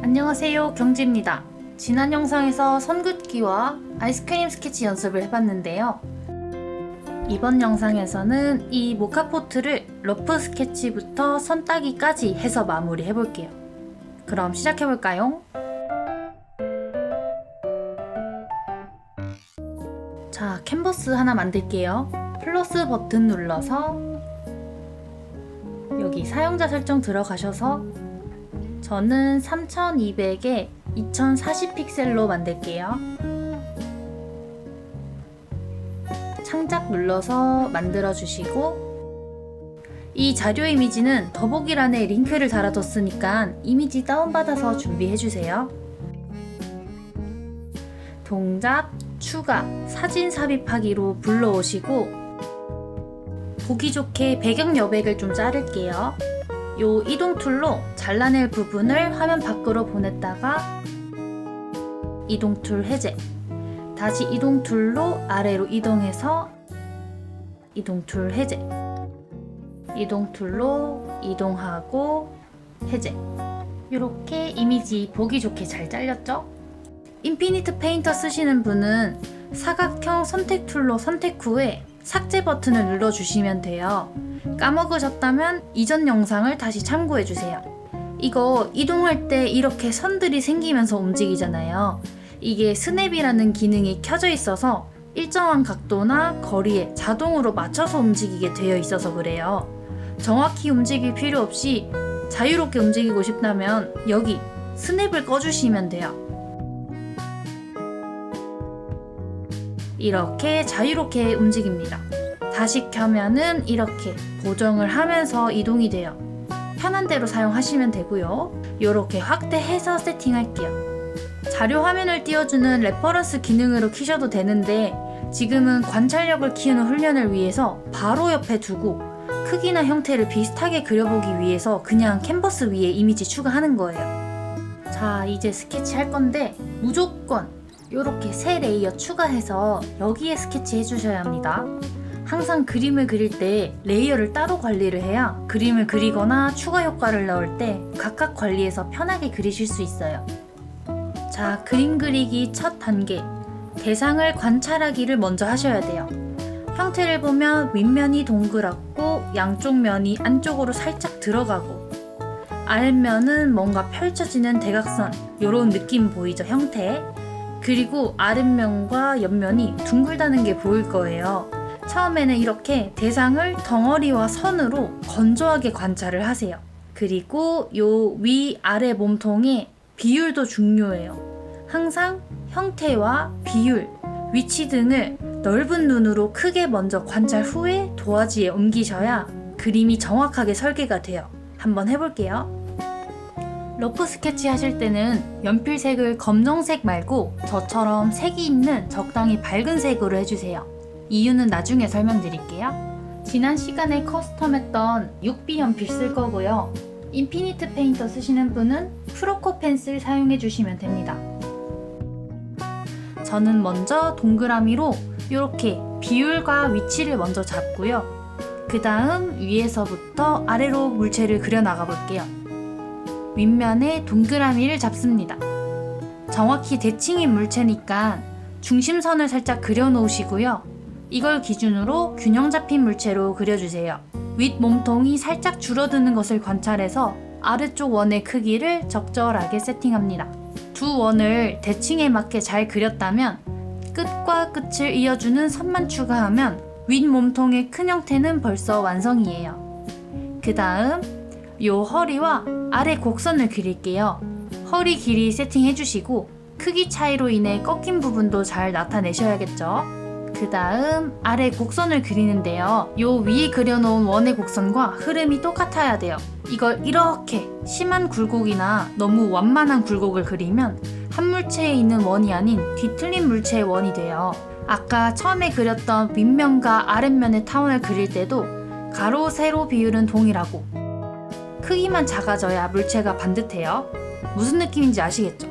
안녕하세요, 경지입니다. 지난 영상에서 선 긋기와 아이스크림 스케치 연습을 해봤는데요. 이번 영상에서는 이 모카포트를 러프 스케치부터 선 따기까지 해서 마무리 해볼게요. 그럼 시작해볼까요? 자, 캔버스 하나 만들게요. 플러스 버튼 눌러서 여기 사용자 설정 들어가셔서 저는 3200에 2040 픽셀로 만들게요. 창작 눌러서 만들어 주시고, 이 자료 이미지는 더보기란에 링크를 달아뒀으니까 이미지 다운받아서 준비해 주세요. 동작, 추가, 사진 삽입하기로 불러오시고, 보기 좋게 배경 여백을 좀 자를게요. 요 이동 툴로 잘라낼 부분을 화면 밖으로 보냈다가 이동 툴 해제, 다시 이동 툴로 아래로 이동해서 이동 툴 해제, 이동 툴로 이동하고 해제. 이렇게 이미지 보기 좋게 잘 잘렸죠? 인피니트 페인터 쓰시는 분은 사각형 선택 툴로 선택 후에 삭제 버튼을 눌러주시면 돼요. 까먹으셨다면 이전 영상을 다시 참고해주세요. 이거 이동할 때 이렇게 선들이 생기면서 움직이잖아요. 이게 스냅이라는 기능이 켜져 있어서 일정한 각도나 거리에 자동으로 맞춰서 움직이게 되어 있어서 그래요. 정확히 움직일 필요 없이 자유롭게 움직이고 싶다면 여기 스냅을 꺼주시면 돼요. 이렇게 자유롭게 움직입니다. 다시 켜면은 이렇게 보정을 하면서 이동이 돼요. 편한 대로 사용하시면 되고요. 이렇게 확대해서 세팅할게요. 자료 화면을 띄워주는 레퍼런스 기능으로 키셔도 되는데 지금은 관찰력을 키우는 훈련을 위해서 바로 옆에 두고 크기나 형태를 비슷하게 그려보기 위해서 그냥 캔버스 위에 이미지 추가하는 거예요. 자, 이제 스케치 할 건데 무조건 이렇게 세 레이어 추가해서 여기에 스케치 해주셔야 합니다. 항상 그림을 그릴 때 레이어를 따로 관리를 해야 그림을 그리거나 추가 효과를 넣을 때 각각 관리해서 편하게 그리실 수 있어요. 자, 그림 그리기 첫 단계, 대상을 관찰하기를 먼저 하셔야 돼요. 형태를 보면 윗면이 동그랗고 양쪽 면이 안쪽으로 살짝 들어가고, 아랫면은 뭔가 펼쳐지는 대각선, 요런 느낌 보이죠, 형태. 그리고 아랫면과 옆면이 둥글다는 게 보일 거예요. 처음에는 이렇게 대상을 덩어리와 선으로 건조하게 관찰을 하세요. 그리고 요 위 아래 몸통의 비율도 중요해요. 항상 형태와 비율, 위치 등을 넓은 눈으로 크게 먼저 관찰 후에 도화지에 옮기셔야 그림이 정확하게 설계가 돼요. 한번 해볼게요. 러프 스케치 하실 때는 연필색을 검정색 말고 저처럼 색이 있는 적당히 밝은 색으로 해주세요. 이유는 나중에 설명드릴게요. 지난 시간에 커스텀했던 6B 연필 쓸 거고요. 인피니트 페인터 쓰시는 분은 프로코 펜슬 사용해 주시면 됩니다. 저는 먼저 동그라미로 이렇게 비율과 위치를 먼저 잡고요. 그 다음 위에서부터 아래로 물체를 그려 나가 볼게요. 윗면에 동그라미를 잡습니다. 정확히 대칭인 물체니까 중심선을 살짝 그려 놓으시고요. 이걸 기준으로 균형 잡힌 물체로 그려주세요. 윗 몸통이 살짝 줄어드는 것을 관찰해서 아래쪽 원의 크기를 적절하게 세팅합니다. 두 원을 대칭에 맞게 잘 그렸다면 끝과 끝을 이어주는 선만 추가하면 윗 몸통의 큰 형태는 벌써 완성이에요. 그 다음 요 허리와 아래 곡선을 그릴게요. 허리 길이 세팅해주시고 크기 차이로 인해 꺾인 부분도 잘 나타내셔야겠죠. 그 다음 아래 곡선을 그리는데요. 요 위에 그려놓은 원의 곡선과 흐름이 똑같아야 돼요. 이걸 이렇게 심한 굴곡이나 너무 완만한 굴곡을 그리면 한 물체에 있는 원이 아닌 뒤틀린 물체의 원이 돼요. 아까 처음에 그렸던 윗면과 아랫면의 타원을 그릴 때도 가로, 세로 비율은 동일하고 크기만 작아져야 물체가 반듯해요. 무슨 느낌인지 아시겠죠?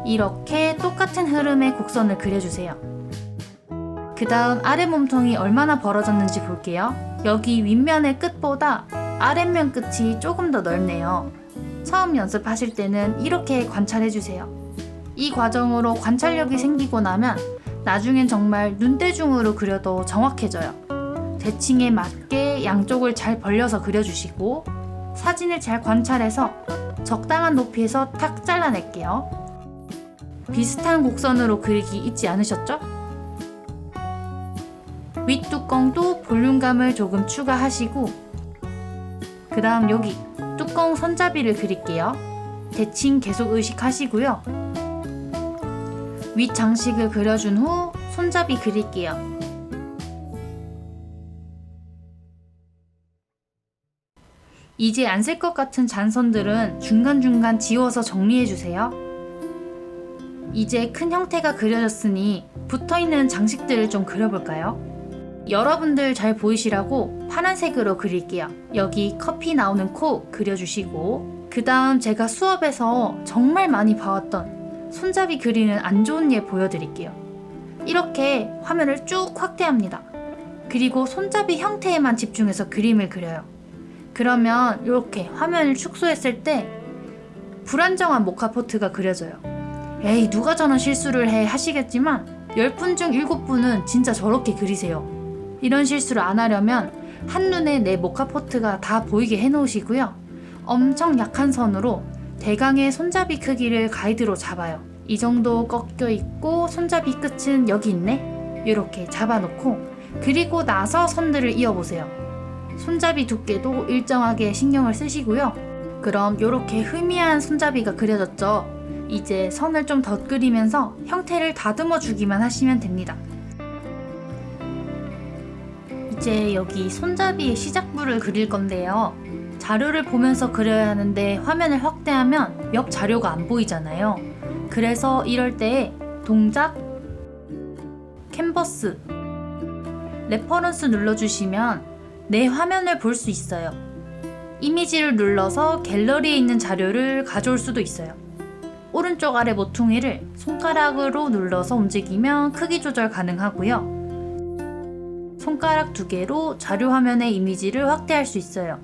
이렇게 똑같은 흐름의 곡선을 그려주세요. 그 다음 아래 몸통이 얼마나 벌어졌는지 볼게요. 여기 윗면의 끝보다 아랫면 끝이 조금 더 넓네요. 처음 연습하실 때는 이렇게 관찰해주세요. 이 과정으로 관찰력이 생기고 나면 나중엔 정말 눈대중으로 그려도 정확해져요. 대칭에 맞게 양쪽을 잘 벌려서 그려주시고 사진을 잘 관찰해서 적당한 높이에서 탁 잘라낼게요. 비슷한 곡선으로 그리기 잊지 않으셨죠? 윗뚜껑도 볼륨감을 조금 추가하시고 그 다음 여기 뚜껑 손잡이를 그릴게요. 대칭 계속 의식하시고요. 윗 장식을 그려준 후 손잡이 그릴게요. 이제 안 쓸 것 같은 잔선들은 중간중간 지워서 정리해주세요. 이제 큰 형태가 그려졌으니 붙어있는 장식들을 좀 그려볼까요? 여러분들 잘 보이시라고 파란색으로 그릴게요. 여기 커피 나오는 코 그려주시고 그 다음 제가 수업에서 정말 많이 봐왔던 손잡이 그리는 안 좋은 예 보여드릴게요. 이렇게 화면을 쭉 확대합니다. 그리고 손잡이 형태에만 집중해서 그림을 그려요. 그러면 이렇게 화면을 축소했을 때 불안정한 모카포트가 그려져요. 에이 누가 저런 실수를 해 하시겠지만 10분 중 7분은 진짜 저렇게 그리세요. 이런 실수를 안 하려면 한눈에 내 모카포트가 다 보이게 해놓으시고요. 엄청 약한 선으로 대강의 손잡이 크기를 가이드로 잡아요. 이 정도 꺾여 있고 손잡이 끝은 여기 있네? 이렇게 잡아놓고 그리고 나서 선들을 이어보세요. 손잡이 두께도 일정하게 신경을 쓰시고요. 그럼 이렇게 흐미한 손잡이가 그려졌죠? 이제 선을 좀 덧그리면서 형태를 다듬어 주기만 하시면 됩니다. 이제 여기 손잡이의 시작부를 그릴 건데요. 자료를 보면서 그려야 하는데 화면을 확대하면 옆 자료가 안 보이잖아요. 그래서 이럴 때 동작, 캔버스, 레퍼런스 눌러주시면 내 화면을 볼 수 있어요. 이미지를 눌러서 갤러리에 있는 자료를 가져올 수도 있어요. 오른쪽 아래 모퉁이를 손가락으로 눌러서 움직이면 크기 조절 가능하고요. 손가락 2개로 자료 화면의 이미지를 확대할 수 있어요.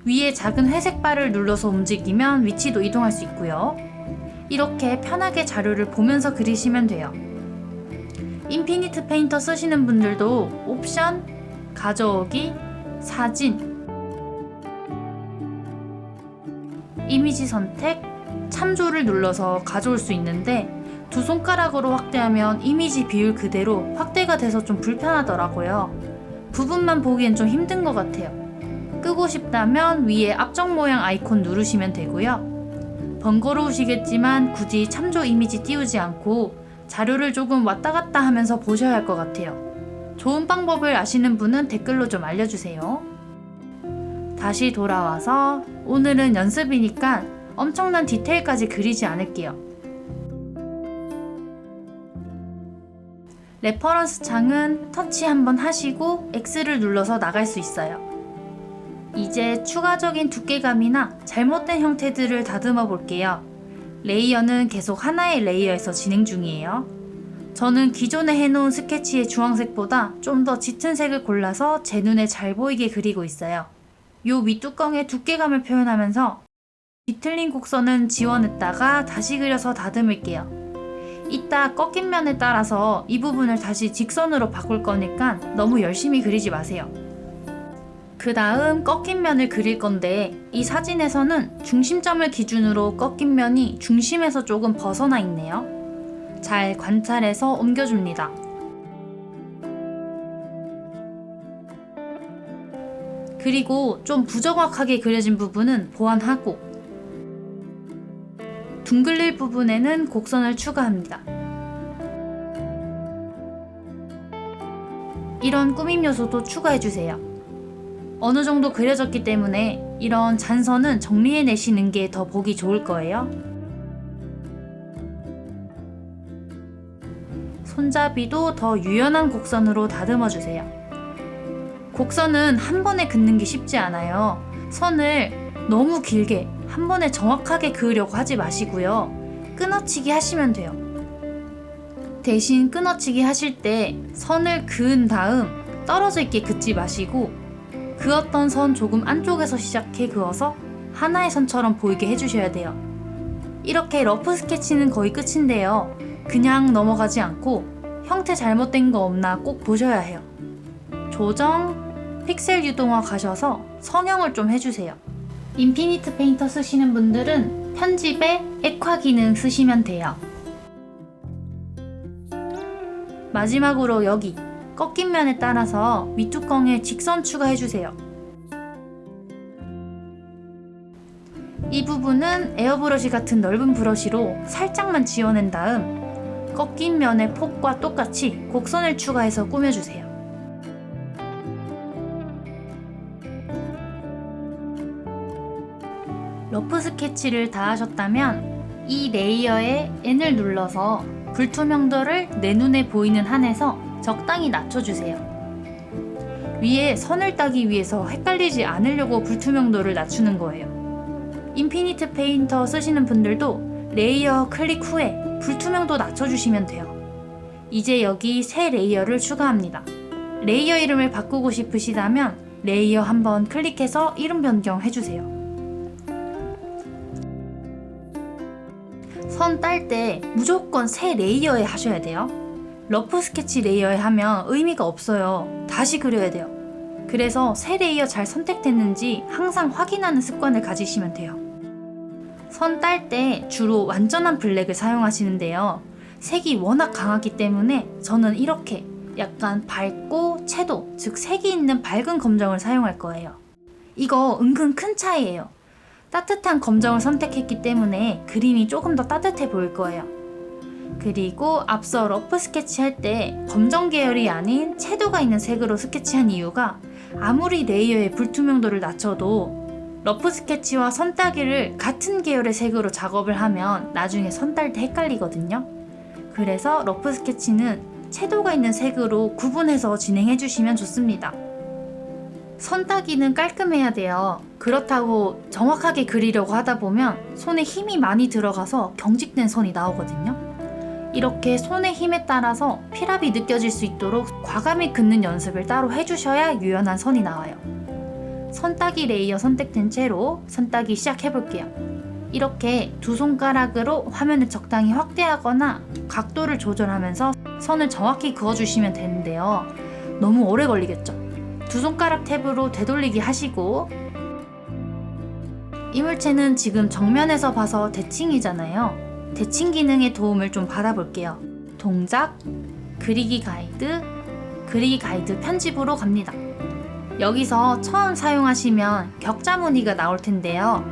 위에 작은 회색 바를 눌러서 움직이면 위치도 이동할 수 있고요. 이렇게 편하게 자료를 보면서 그리시면 돼요. 인피니트 페인터 쓰시는 분들도 옵션, 가져오기, 사진, 이미지 선택, 참조를 눌러서 가져올 수 있는데 두 손가락으로 확대하면 이미지 비율 그대로 확대가 돼서 좀 불편하더라고요. 부분만 보기엔 좀 힘든 것 같아요. 끄고 싶다면 위에 앞쪽 모양 아이콘 누르시면 되고요. 번거로우시겠지만 굳이 참조 이미지 띄우지 않고 자료를 조금 왔다 갔다 하면서 보셔야 할 것 같아요. 좋은 방법을 아시는 분은 댓글로 좀 알려주세요. 다시 돌아와서 오늘은 연습이니까 엄청난 디테일까지 그리지 않을게요. 레퍼런스 창은 터치 한번 하시고 X를 눌러서 나갈 수 있어요. 이제 추가적인 두께감이나 잘못된 형태들을 다듬어 볼게요. 레이어는 계속 하나의 레이어에서 진행 중이에요. 저는 기존에 해놓은 스케치의 주황색보다 좀 더 짙은 색을 골라서 제 눈에 잘 보이게 그리고 있어요. 요 윗뚜껑의 두께감을 표현하면서 뒤틀린 곡선은 지워냈다가 다시 그려서 다듬을게요. 이따 꺾인 면에 따라서 이 부분을 다시 직선으로 바꿀 거니까 너무 열심히 그리지 마세요. 그 다음 꺾인 면을 그릴 건데 이 사진에서는 중심점을 기준으로 꺾인 면이 중심에서 조금 벗어나 있네요. 잘 관찰해서 옮겨줍니다. 그리고 좀 부정확하게 그려진 부분은 보완하고 둥글릴 부분에는 곡선을 추가합니다. 이런 꾸밈 요소도 추가해주세요. 어느 정도 그려졌기 때문에 이런 잔선은 정리해내시는 게 더 보기 좋을 거예요. 손잡이도 더 유연한 곡선으로 다듬어주세요. 곡선은 한 번에 긋는 게 쉽지 않아요. 선을 너무 길게 한 번에 정확하게 그으려고 하지 마시고요. 끊어치기 하시면 돼요. 대신 끊어치기 하실 때 선을 그은 다음 떨어져 있게 긋지 마시고 그었던 선 조금 안쪽에서 시작해 그어서 하나의 선처럼 보이게 해주셔야 돼요. 이렇게 러프 스케치는 거의 끝인데요. 그냥 넘어가지 않고 형태 잘못된 거 없나 꼭 보셔야 해요. 조정, 픽셀 유동화 가셔서 성형을 좀 해주세요. 인피니트 페인터 쓰시는 분들은 편집에 액화 기능 쓰시면 돼요. 마지막으로 여기 꺾인 면에 따라서 밑뚜껑에 직선 추가해주세요. 이 부분은 에어브러쉬 같은 넓은 브러쉬로 살짝만 지워낸 다음 꺾인 면의 폭과 똑같이 곡선을 추가해서 꾸며주세요. 러프 스케치를 다 하셨다면 이 레이어에 N을 눌러서 불투명도를 내 눈에 보이는 한에서 적당히 낮춰주세요. 위에 선을 따기 위해서 헷갈리지 않으려고 불투명도를 낮추는 거예요. 인피니트 페인터 쓰시는 분들도 레이어 클릭 후에 불투명도 낮춰주시면 돼요. 이제 여기 새 레이어를 추가합니다. 레이어 이름을 바꾸고 싶으시다면 레이어 한번 클릭해서 이름 변경해주세요. 선 딸 때 무조건 새 레이어에 하셔야 돼요. 러프 스케치 레이어에 하면 의미가 없어요. 다시 그려야 돼요. 그래서 새 레이어 잘 선택됐는지 항상 확인하는 습관을 가지시면 돼요. 선 딸 때 주로 완전한 블랙을 사용하시는데요. 색이 워낙 강하기 때문에 저는 이렇게 약간 밝고 채도, 즉 색이 있는 밝은 검정을 사용할 거예요. 이거 은근 큰 차이예요. 따뜻한 검정을 선택했기 때문에 그림이 조금 더 따뜻해 보일 거예요. 그리고 앞서 러프 스케치 할 때 검정 계열이 아닌 채도가 있는 색으로 스케치한 이유가 아무리 레이어의 불투명도를 낮춰도 러프 스케치와 선 따기를 같은 계열의 색으로 작업을 하면 나중에 선 딸 때 헷갈리거든요. 그래서 러프 스케치는 채도가 있는 색으로 구분해서 진행해 주시면 좋습니다. 선 따기는 깔끔해야 돼요. 그렇다고 정확하게 그리려고 하다 보면 손에 힘이 많이 들어가서 경직된 선이 나오거든요. 이렇게 손의 힘에 따라서 필압이 느껴질 수 있도록 과감히 긋는 연습을 따로 해주셔야 유연한 선이 나와요. 선 따기 레이어 선택된 채로 선 따기 시작해 볼게요. 이렇게 두 손가락으로 화면을 적당히 확대하거나 각도를 조절하면서 선을 정확히 그어주시면 되는데요. 너무 오래 걸리겠죠? 두 손가락 탭으로 되돌리기 하시고, 이물체는 지금 정면에서 봐서 대칭이잖아요. 대칭 기능의 도움을 좀 받아볼게요. 동작, 그리기 가이드 편집으로 갑니다. 여기서 처음 사용하시면 격자 무늬가 나올 텐데요.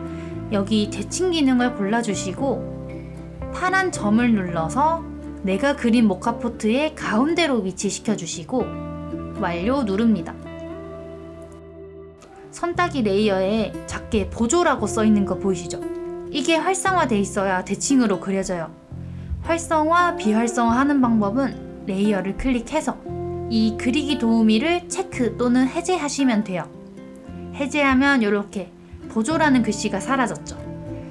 여기 대칭 기능을 골라주시고 파란 점을 눌러서 내가 그린 모카포트의 가운데로 위치시켜 주시고 완료 누릅니다. 선 따기 레이어에 작게 보조라고 써있는 거 보이시죠? 이게 활성화돼 있어야 대칭으로 그려져요. 활성화, 비활성화 하는 방법은 레이어를 클릭해서 이 그리기 도우미를 체크 또는 해제하시면 돼요. 해제하면 이렇게 보조라는 글씨가 사라졌죠.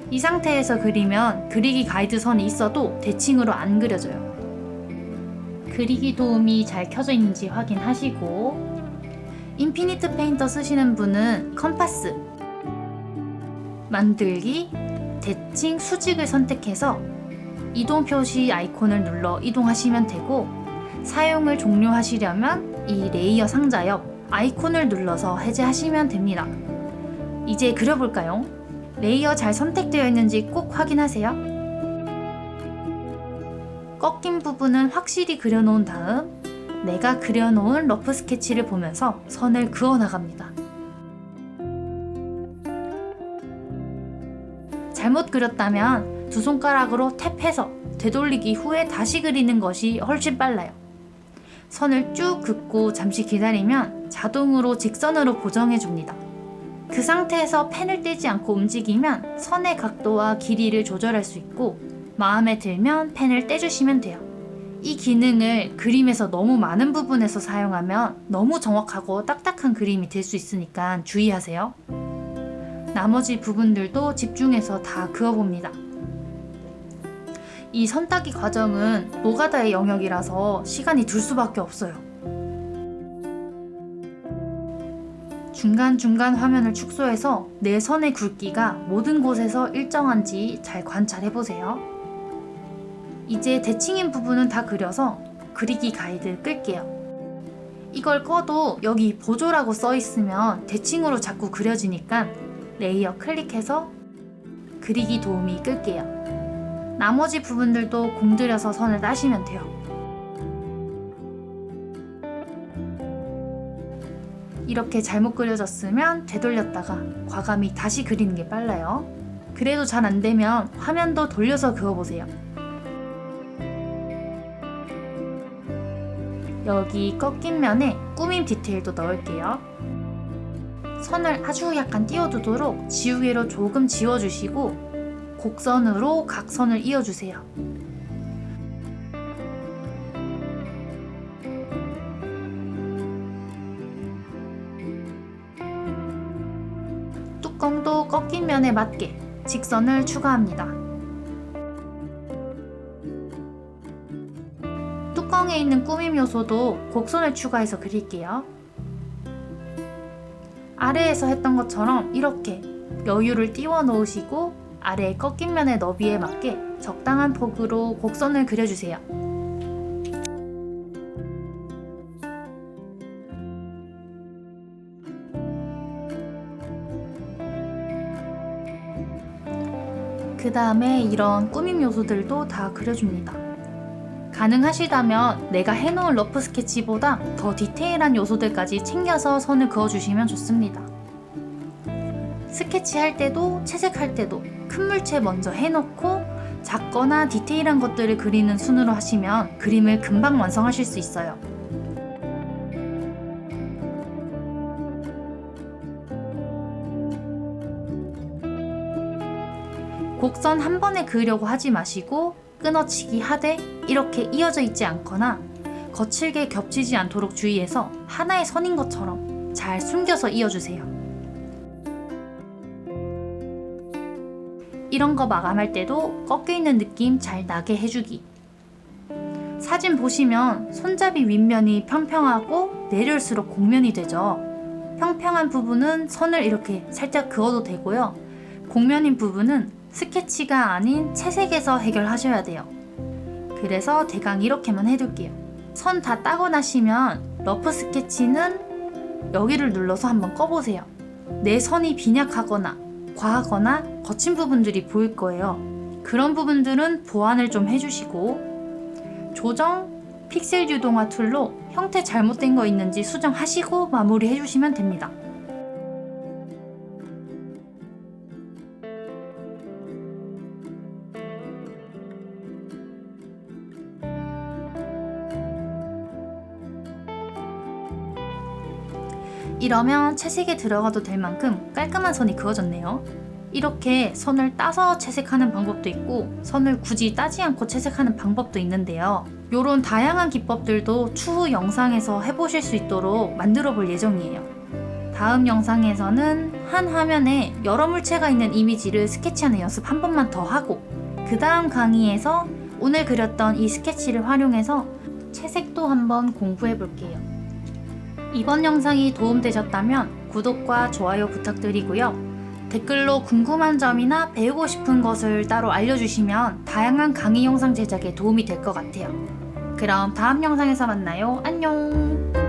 이 상태에서 그리면 그리기 가이드 선이 있어도 대칭으로 안 그려져요. 그리기 도우미 잘 켜져 있는지 확인하시고, 인피니트 페인터 쓰시는 분은 컴파스, 만들기, 대칭, 수직을 선택해서 이동 표시 아이콘을 눌러 이동하시면 되고, 사용을 종료하시려면 이 레이어 상자 옆 아이콘을 눌러서 해제하시면 됩니다. 이제 그려볼까요? 레이어 잘 선택되어 있는지 꼭 확인하세요. 꺾인 부분은 확실히 그려놓은 다음 내가 그려놓은 러프 스케치를 보면서 선을 그어 나갑니다. 잘못 그렸다면 두 손가락으로 탭해서 되돌리기 후에 다시 그리는 것이 훨씬 빨라요. 선을 쭉 긋고 잠시 기다리면 자동으로 직선으로 고정해줍니다. 그 상태에서 펜을 떼지 않고 움직이면 선의 각도와 길이를 조절할 수 있고, 마음에 들면 펜을 떼주시면 돼요. 이 기능을 그림에서 너무 많은 부분에서 사용하면 너무 정확하고 딱딱한 그림이 될 수 있으니까 주의하세요. 나머지 부분들도 집중해서 다 그어봅니다. 이 선 따기 과정은 노가다의 영역이라서 시간이 들 수밖에 없어요. 중간중간 화면을 축소해서 내 선의 굵기가 모든 곳에서 일정한지 잘 관찰해보세요. 이제 대칭인 부분은 다 그려서 그리기 가이드 끌게요. 이걸 꺼도 여기 보조라고 써있으면 대칭으로 자꾸 그려지니까 레이어 클릭해서 그리기 도우미 끌게요. 나머지 부분들도 공들여서 선을 따시면 돼요. 이렇게 잘못 그려졌으면 되돌렸다가 과감히 다시 그리는 게 빨라요. 그래도 잘 안되면 화면도 돌려서 그어보세요. 여기 꺾인 면에 꾸밈 디테일도 넣을게요. 선을 아주 약간 띄워두도록 지우개로 조금 지워주시고 곡선으로 각선을 이어주세요. 뚜껑도 꺾인 면에 맞게 직선을 추가합니다. 뚜껑에 있는 꾸밈 요소도 곡선을 추가해서 그릴게요. 아래에서 했던 것처럼 이렇게 여유를 띄워 놓으시고 아래 꺾인 면의 너비에 맞게 적당한 폭으로 곡선을 그려주세요. 그 다음에 이런 꾸밈 요소들도 다 그려줍니다. 가능하시다면 내가 해놓은 러프 스케치보다 더 디테일한 요소들까지 챙겨서 선을 그어주시면 좋습니다. 스케치할 때도 채색할 때도 큰 물체 먼저 해놓고 작거나 디테일한 것들을 그리는 순으로 하시면 그림을 금방 완성하실 수 있어요. 곡선 한 번에 그으려고 하지 마시고 끊어치기 하되 이렇게 이어져 있지 않거나 거칠게 겹치지 않도록 주의해서 하나의 선인 것처럼 잘 숨겨서 이어주세요. 이런 거 마감할 때도 꺾여있는 느낌 잘 나게 해주기. 사진 보시면 손잡이 윗면이 평평하고 내려올수록 곡면이 되죠. 평평한 부분은 선을 이렇게 살짝 그어도 되고요. 곡면인 부분은 스케치가 아닌 채색에서 해결하셔야 돼요. 그래서 대강 이렇게만 해둘게요. 선 다 따고 나시면 러프 스케치는 여기를 눌러서 한번 꺼보세요. 내 선이 빈약하거나 과하거나 거친 부분들이 보일 거예요. 그런 부분들은 보완을 좀 해주시고 조정, 픽셀 유동화 툴로 형태 잘못된 거 있는지 수정하시고 마무리 해주시면 됩니다. 이러면 채색에 들어가도 될 만큼 깔끔한 선이 그어졌네요. 이렇게 선을 따서 채색하는 방법도 있고 선을 굳이 따지 않고 채색하는 방법도 있는데요. 이런 다양한 기법들도 추후 영상에서 해보실 수 있도록 만들어 볼 예정이에요. 다음 영상에서는 한 화면에 여러 물체가 있는 이미지를 스케치하는 연습 한 번만 더 하고 그 다음 강의에서 오늘 그렸던 이 스케치를 활용해서 채색도 한번 공부해 볼게요. 이번 영상이 도움되셨다면 구독과 좋아요 부탁드리고요. 댓글로 궁금한 점이나 배우고 싶은 것을 따로 알려주시면 다양한 강의 영상 제작에 도움이 될 것 같아요. 그럼 다음 영상에서 만나요. 안녕!